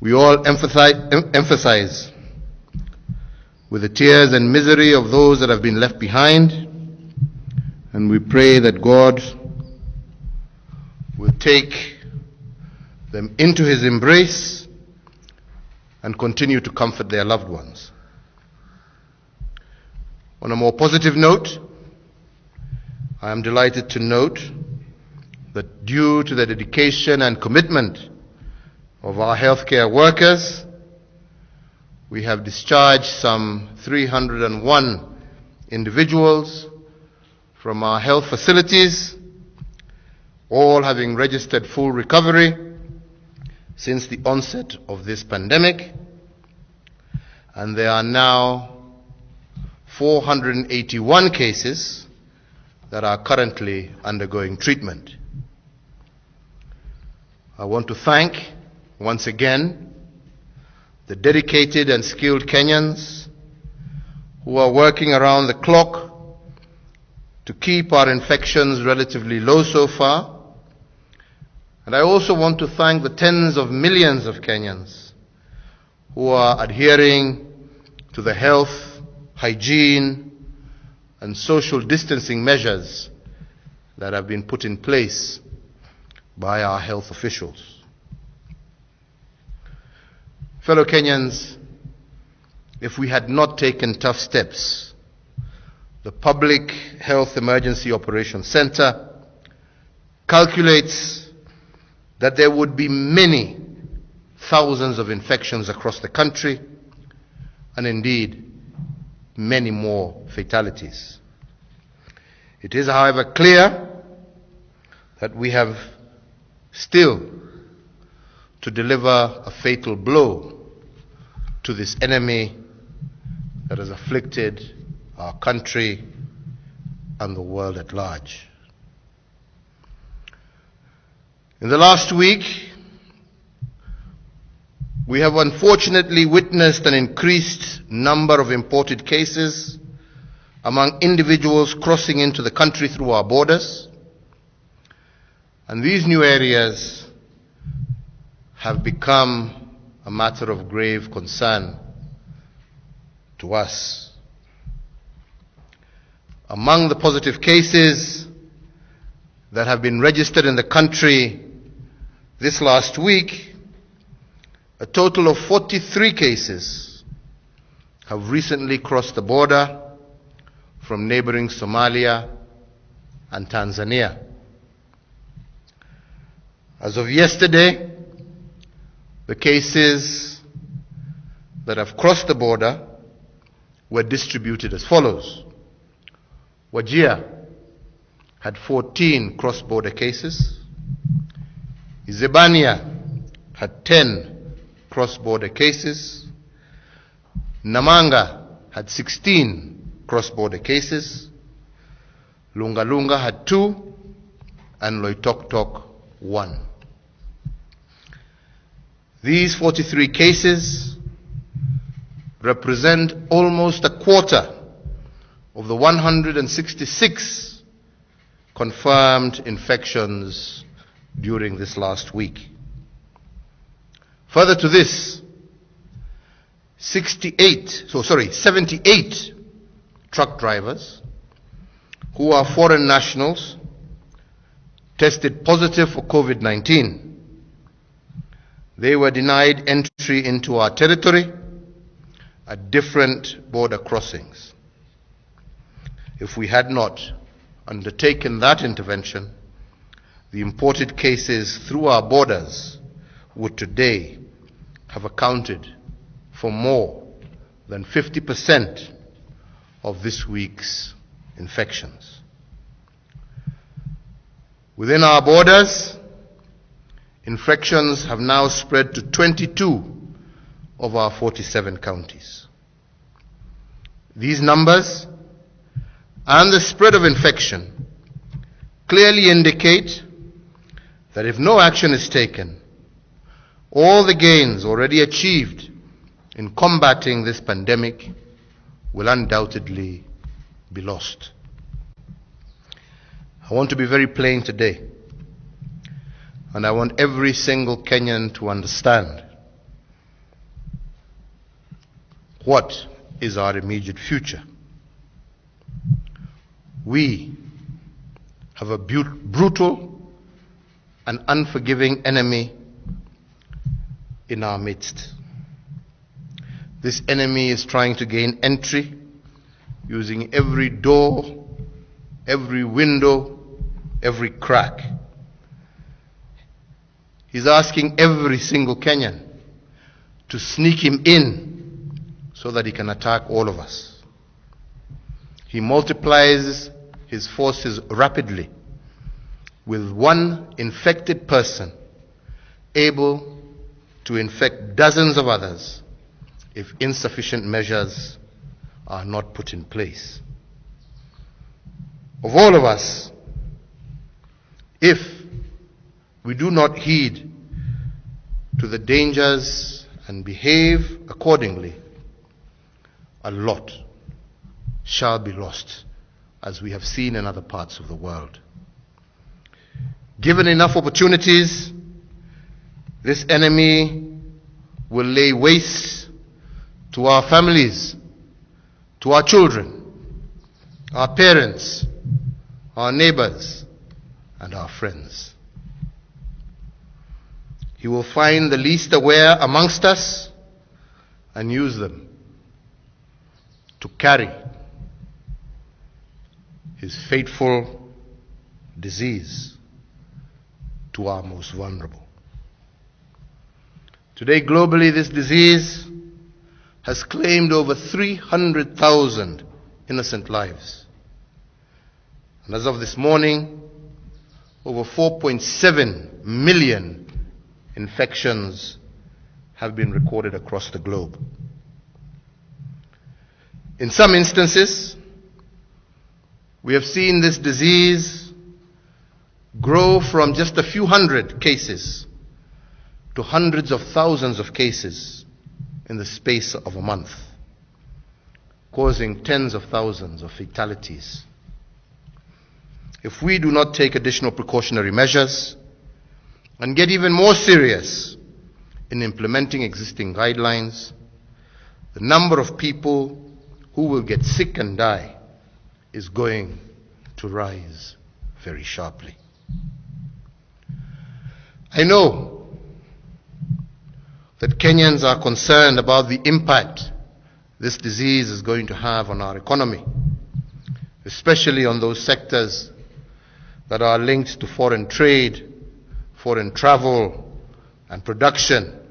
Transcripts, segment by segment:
We all emphasize with the tears and misery of those that have been left behind, and we pray that God will take them into His embrace and continue to comfort their loved ones. On a more positive note, I am delighted to note that due to the dedication and commitment of our healthcare workers, we have discharged some 301 individuals from our health facilities, all having registered full recovery since the onset of this pandemic, and there are now 481 cases that are currently undergoing treatment. I want to thank once again the dedicated and skilled Kenyans who are working around the clock to keep our infections relatively low so far. And I also want to thank the tens of millions of Kenyans who are adhering to the health, hygiene, and social distancing measures that have been put in place by our health officials. Fellow Kenyans, if we had not taken tough steps, the Public Health Emergency Operations Center calculates that there would be many thousands of infections across the country, and indeed many more fatalities. It is, however, clear that we have still to deliver a fatal blow to this enemy that has afflicted our country and the world at large. In the last week, we have unfortunately witnessed an increased number of imported cases among individuals crossing into the country through our borders. And these new areas have become a matter of grave concern to us. Among the positive cases that have been registered in the country this last week, a total of 43 cases have recently crossed the border from neighboring Somalia and Tanzania. As of yesterday, the cases that have crossed the border were distributed as follows. Wajir had 14 cross-border cases. Izebania had 10 cross-border cases. Namanga had 16 cross-border cases. Lunga Lunga had 2, and Loitoktok 1. These 43 cases represent almost a quarter of the 166 confirmed infections during this last week. Further to this, 78 truck drivers who are foreign nationals tested positive for COVID-19. They were denied entry into our territory at different border crossings. If we had not undertaken that intervention, the imported cases through our borders would today have accounted for more than 50% of this week's infections. Within our borders, infections have now spread to 22 of our 47 counties. These numbers and the spread of infection clearly indicate that if no action is taken, all the gains already achieved in combating this pandemic will undoubtedly be lost. I want to be very plain today, and I want every single Kenyan to understand What is our immediate future? We have a brutal and unforgiving enemy in our midst. This enemy is trying to gain entry using every door, every window, every crack. He's asking every single Kenyan to sneak him in so that he can attack all of us. He multiplies his forces rapidly, with one infected person able to infect dozens of others if insufficient measures are not put in place. Of all of us, if we do not heed to the dangers and behave accordingly, a lot shall be lost, as we have seen in other parts of the world. Given enough opportunities, this enemy will lay waste to our families, to our children, our parents, our neighbors, and our friends. He will find the least aware amongst us and use them to carry his fateful disease to our most vulnerable. Today, globally, this disease has claimed over 300,000 innocent lives. And as of this morning, over 4.7 million infections have been recorded across the globe. In some instances, we have seen this disease grow from just a few hundred cases to hundreds of thousands of cases in the space of a month, causing tens of thousands of fatalities. If we do not take additional precautionary measures and get even more serious in implementing existing guidelines, the number of people who will get sick and die is going to rise very sharply. I know that Kenyans are concerned about the impact this disease is going to have on our economy, especially on those sectors that are linked to foreign trade, foreign travel, and production.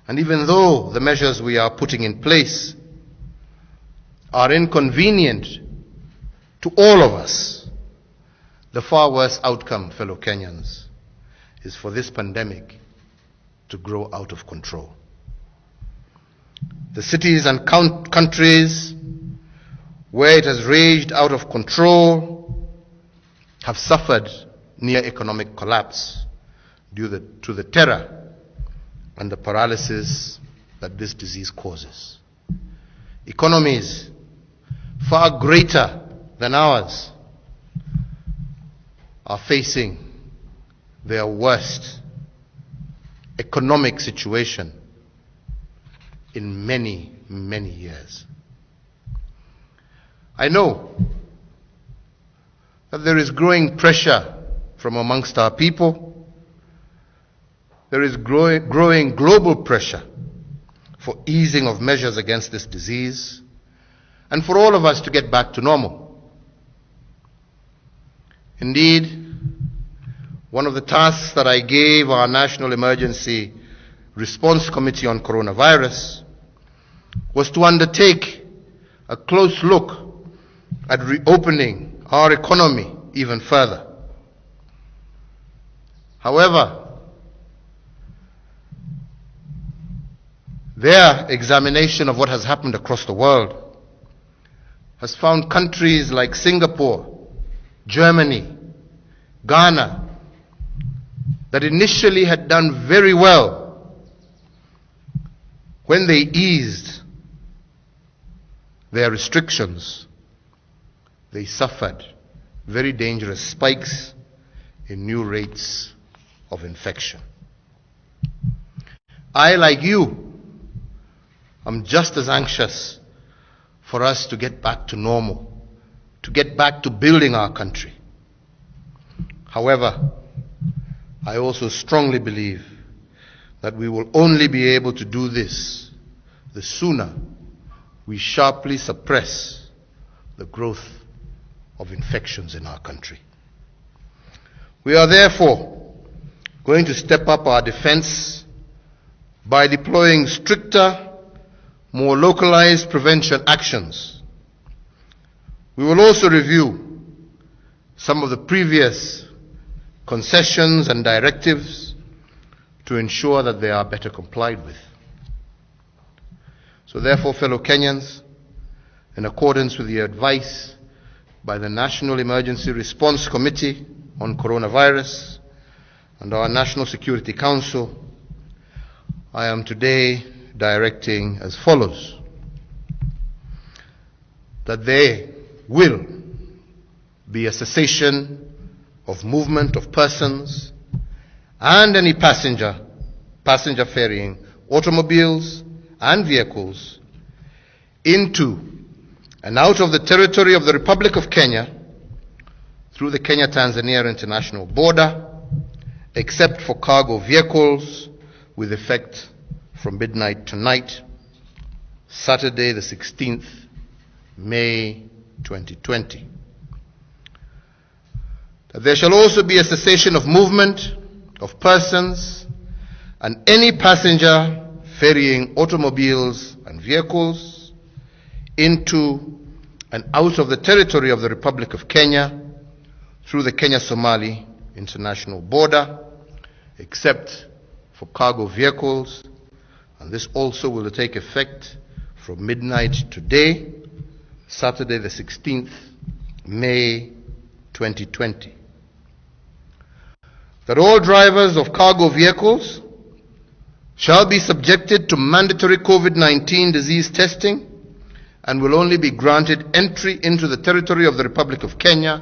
And even though the measures we are putting in place are inconvenient to all of us, the far worse outcome, fellow Kenyans, is for this pandemic to grow out of control. The cities and countries where it has raged out of control have suffered near economic collapse due to the terror and the paralysis that this disease causes. Economies far greater than ours are facing their worst economic situation in many, many years. I know that there is growing pressure from amongst our people. There is growing global pressure for easing of measures against this disease and for all of us to get back to normal. Indeed, one of the tasks that I gave our National Emergency Response Committee on Coronavirus was to undertake a close look at reopening our economy even further. However, their examination of what has happened across the world has found countries like Singapore, Germany, Ghana, that initially had done very well when they eased their restrictions, they suffered very dangerous spikes in new rates of infection. I, like you, I'm just as anxious for us to get back to normal, to get back to building our country. However, I also strongly believe that we will only be able to do this the sooner we sharply suppress the growth of infections in our country. We are therefore going to step up our defense by deploying stricter, more localized prevention actions. We will also review some of the previous concessions and directives to ensure that they are better complied with. So therefore, fellow Kenyans, in accordance with the advice by the National Emergency Response Committee on Coronavirus and our National Security Council, I am today directing as follows: that there will be a cessation of movement of persons and any passenger ferrying automobiles and vehicles into and out of the territory of the Republic of Kenya through the Kenya-Tanzania international border, except for cargo vehicles, with effect from midnight tonight, Saturday the 16th May 2020. That there shall also be a cessation of movement of persons and any passenger ferrying automobiles and vehicles into and out of the territory of the Republic of Kenya through the Kenya-Somali international border, except for cargo vehicles, and this also will take effect from midnight today, Saturday the 16th May 2020. That all drivers of cargo vehicles shall be subjected to mandatory COVID-19 disease testing and will only be granted entry into the territory of the Republic of Kenya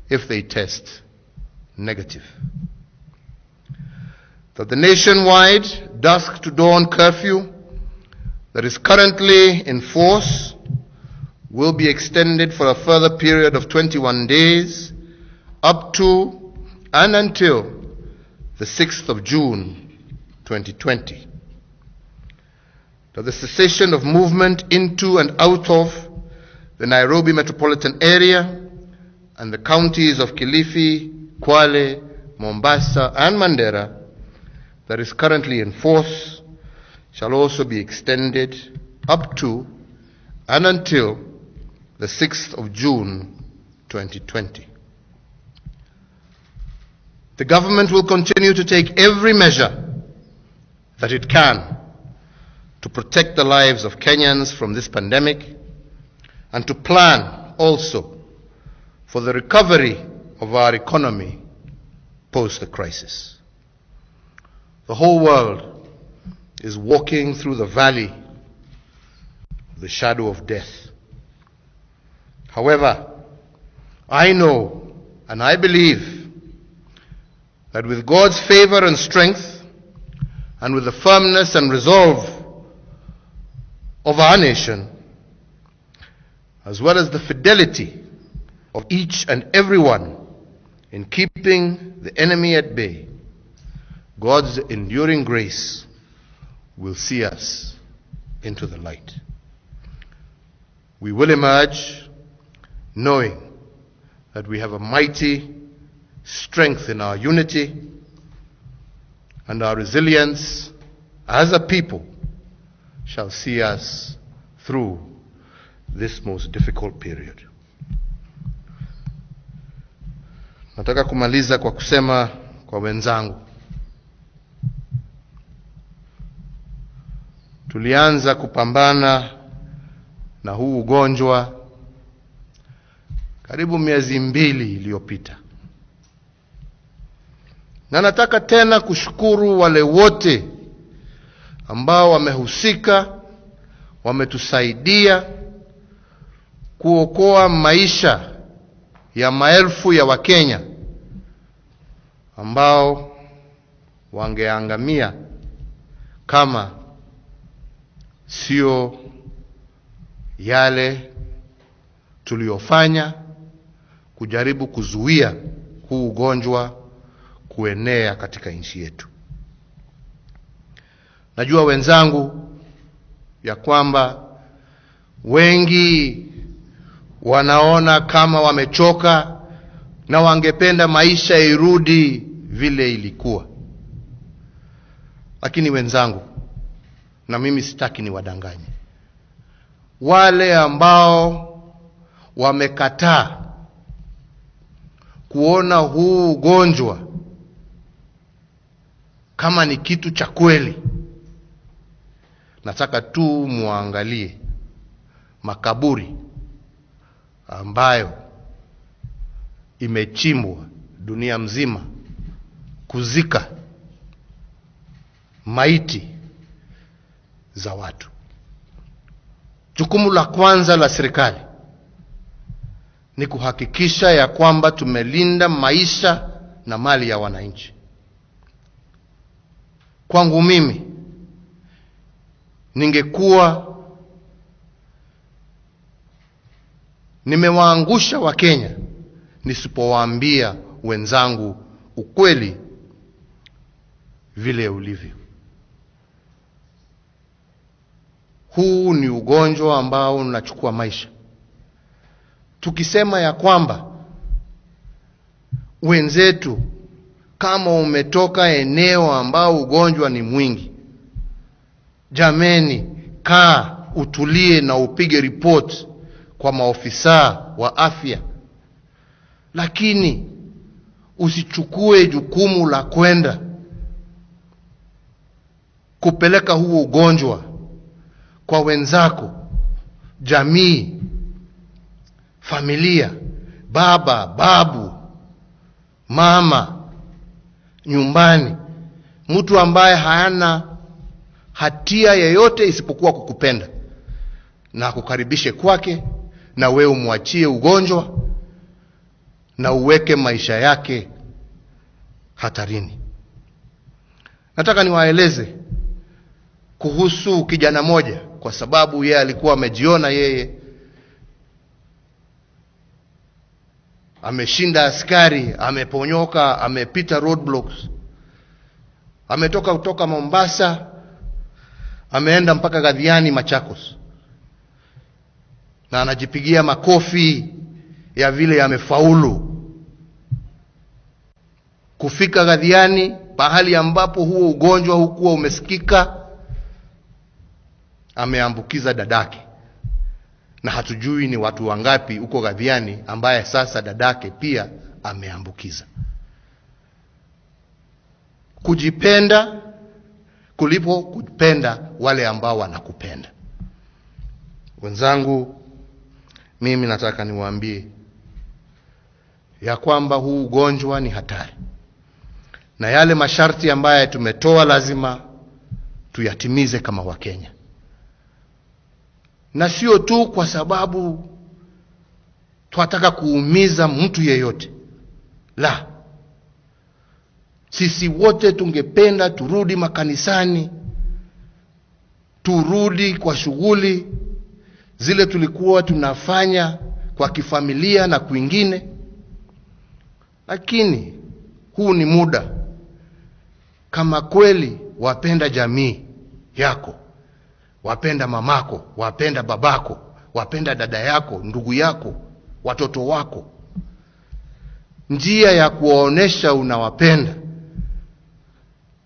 if they test negative. That the nationwide dusk to dawn curfew that is currently in force will be extended for a further period of 21 days up to and until the 6th of June 2020. That the cessation of movement into and out of the Nairobi metropolitan area and the counties of Kilifi, Kwale, Mombasa, and Mandera that is currently in force shall also be extended up to and until the 6th of June 2020. The government will continue to take every measure that it can to protect the lives of Kenyans from this pandemic and to plan also for the recovery of our economy post the crisis. The whole world is walking through the valley of the shadow of death. However, I know and I believe that with God's favor and strength, and with the firmness and resolve of our nation, as well as the fidelity of each and every one in keeping the enemy at bay, God's enduring grace will see us into the light. We will emerge knowing that we have a mighty strength in our unity, and our resilience as a people shall see us through this most difficult period. Nataka kumaliza kwa kusema kwa wenzangu, tulianza kupambana na huu ugonjwa karibu miezi 2 iliyopita. Na nataka tena kushukuru wale wote ambao wamehusika, wametusaidia kuokoa maisha ya maelfu ya Wakenya ambao wangeangamia kama sio yale tuliyofanya kujaribu kuzuia huu ugonjwa kuenea katika nchi yetu. Najua wenzangu ya kwamba wengi wanaona kama wamechoka na wangependa maisha irudi vile ilikuwa. Lakini wenzangu, na mimi sitaki niwadanganye, wale ambao wamekataa kuona huu ugonjwa kama ni kitu cha kweli, nataka tu muangalie makaburi ambayo imechimbwa dunia mzima kuzika maiti za watu. Jukumu la kwanza la serikali ni kuhakikisha ya kwamba tumelinda maisha na mali ya wananchi. Kwangu mimi, ningekuwa nimewaangusha Wakenya nisipowaambia wenzangu ukweli vile ulivyo. Huu ni ugonjwa ambao unachukua maisha. Tukisema ya kwamba wenzetu, kama umetoka eneo ambao ugonjwa ni mwingi, jameni, kaa utulie na upige report kwa maofisa wa afya. Lakini usichukue jukumu la kwenda kupeleka huo ugonjwa kwa wenzako, jamii, familia, baba, babu, mama, nyumbani, mtu ambaye hana hatia yeyote isipokuwa kukupenda na kukaribishe kwake, na wewe umwachie ugonjwa na uweke maisha yake hatarini. Nataka niwaeleze kuhusu kijana moja, kwa sababu yeye alikuwa amejiona yeye ameshinda askari, ameponyoka, amepita roadblocks. Ametoka kutoka Mombasa, ameenda mpaka Gathiani, Machakos, na anajipigia makofi ya vile amefaulu kufika Gathiani, pahali ambapo huo ugonjwa hukuwa umesikika. Ameambukiza dadake, na hatujui ni watu wangapi uko Gathiani ambaye sasa dadake pia ameambukiza. Kujipenda kulipo kupenda wale ambao wanakupenda. Wenzangu, mimi nataka niwaambie ya kwamba huu ugonjwa ni hatari, na yale masharti ambayo tumetoa lazima tuyatimize kama Wakenya. Na sio tu kwa sababu tunataka kuumiza mtu yeyote. La, sisi wote tungependa turudi makanisani, turudi kwa shughuli zile tulikuwa tunafanya kwa kifamilia na kwingine. Lakini huu ni muda, kama kweli wapenda jamii yako, wapenda mamako, wapenda babako, wapenda dada yako, ndugu yako, watoto wako, njia ya kuwaonesha unawapenda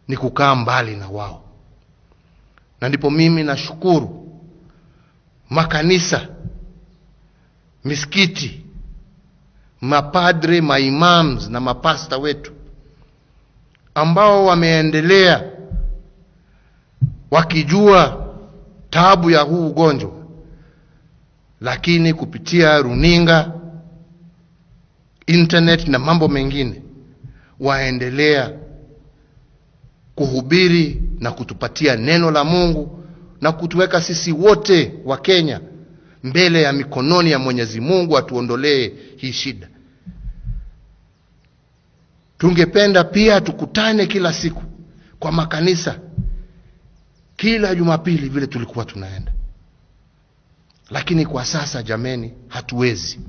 ni kukaa mbali na wao. Na ndipo mimi nashukuru makanisa, misikiti, mapadre, maimams na mapasta wetu ambao wameendelea wakijua taabu ya huu ugonjwa, lakini kupitia runinga, internet na mambo mengine waendelea kuhubiri na kutupatia neno la Mungu na kutuweka sisi wote wa Kenya mbele ya mikononi ya Mwenyezi Mungu atuondolee hii shida. Tungependa pia tukutane kila siku kwa makanisa, kila Jumapili vile tulikuwa tunaenda. Lakini kwa sasa jameni, hatuwezi.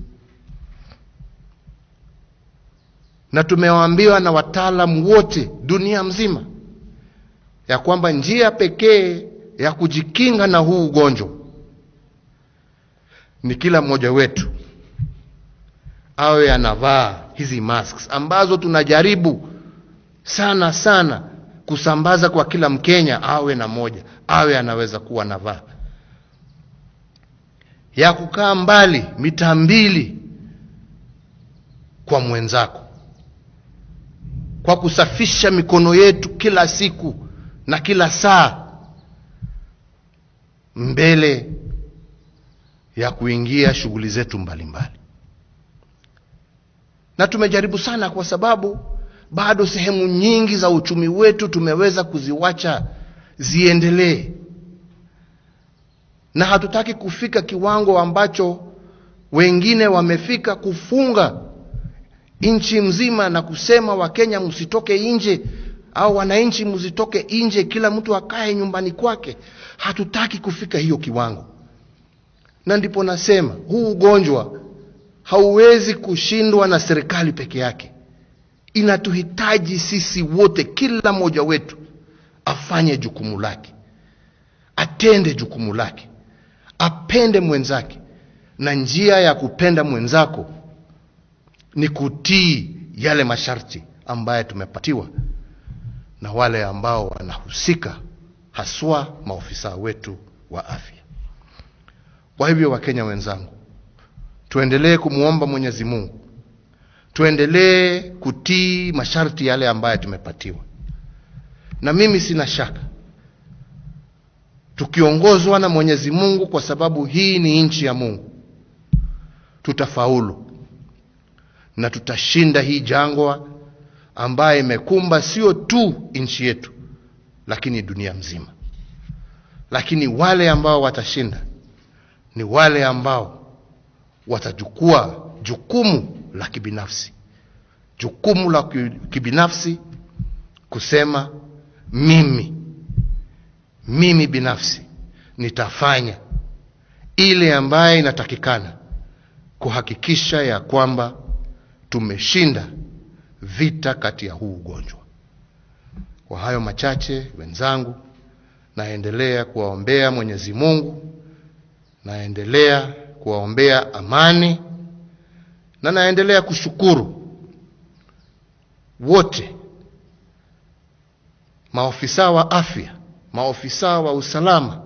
Na tumewaambiwa na wataalamu wote dunia mzima ya kwamba njia pekee ya kujikinga na huu ugonjwa ni kila mmoja wetu awe anavaa hizi masks ambazo tunajaribu sana kusambaza kwa kila Mkenya awe na moja, awe anaweza kuwa anavaa. Ya kukaa mbali mita 2 kwa mwenzako. Kwa kusafisha mikono yetu kila siku na kila saa mbele ya kuingia shughuli zetu mbalimbali. Na tumejaribu sana kwa sababu bado sehemu nyingi za uchumi wetu tumeweza kuziwacha ziendelee. Na hatutaki kufika kiwango ambacho wengine wamefika kufunga nchi mzima na kusema Wakenya msitoke nje au wananchi msitoke nje, kila mtu akae nyumbani kwake. Hatutaki kufika hiyo kiwango. Na ndipo nasema huu ugonjwa hauwezi kushindwa na serikali peke yake. Inatuhitaji sisi wote, kila mmoja wetu afanye jukumu lake, atende jukumu lake, apende mwenzake. Na njia ya kupenda mwenzako ni kutii yale masharti ambaye tumepatiwa na wale ambao wanahusika, haswa maofisa wetu wa afya. Kwa hivyo Wakenya wenzangu, tuendelee kumuomba Mwenyezi Mungu, tuendelee kutii masharti yale ambaye tumepatiwa. Na mimi sina shaka tukiongozwa na Mwenyezi Mungu, kwa sababu hii ni nchi ya Mungu, tutafaulu na tutashinda hii jangwa ambaye imekumba sio tu nchi yetu lakini dunia mzima. Lakini wale ambao watashinda ni wale ambao watachukua jukumu la kibinafsi. Jukumu la kibinafsi kusema mimi binafsi nitafanya ile ambaye inatakikana kuhakikisha ya kwamba tumeshinda vita kati ya huu ugonjwa. Kwa hayo machache wenzangu, naendelea kuwaombea Mwenyezi Mungu, naendelea kuwaombea amani, na naendelea kushukuru wote, maofisa wa afya, maofisa wa usalama,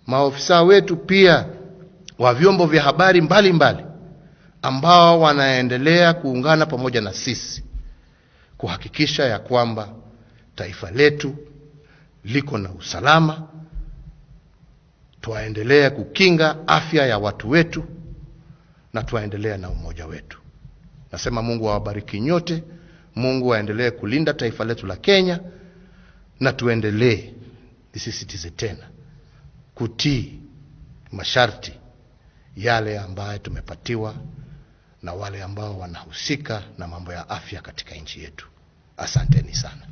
maofisa wetu pia wa vyombo vya habari mbalimbali ambao wanaendelea kuungana pamoja na sisi kuhakikisha ya kwamba taifa letu liko na usalama. Tuendelee kukinga afya ya watu wetu na tuendelee na umoja wetu. Nasema Mungu awabariki nyote, Mungu aendelee kulinda taifa letu la Kenya, na tuendelee, nisisitize tena, kutii masharti yale ambayo tumepatiwa na wale ambao wanahusika na mambo ya afya katika nchi yetu. Asanteni sana.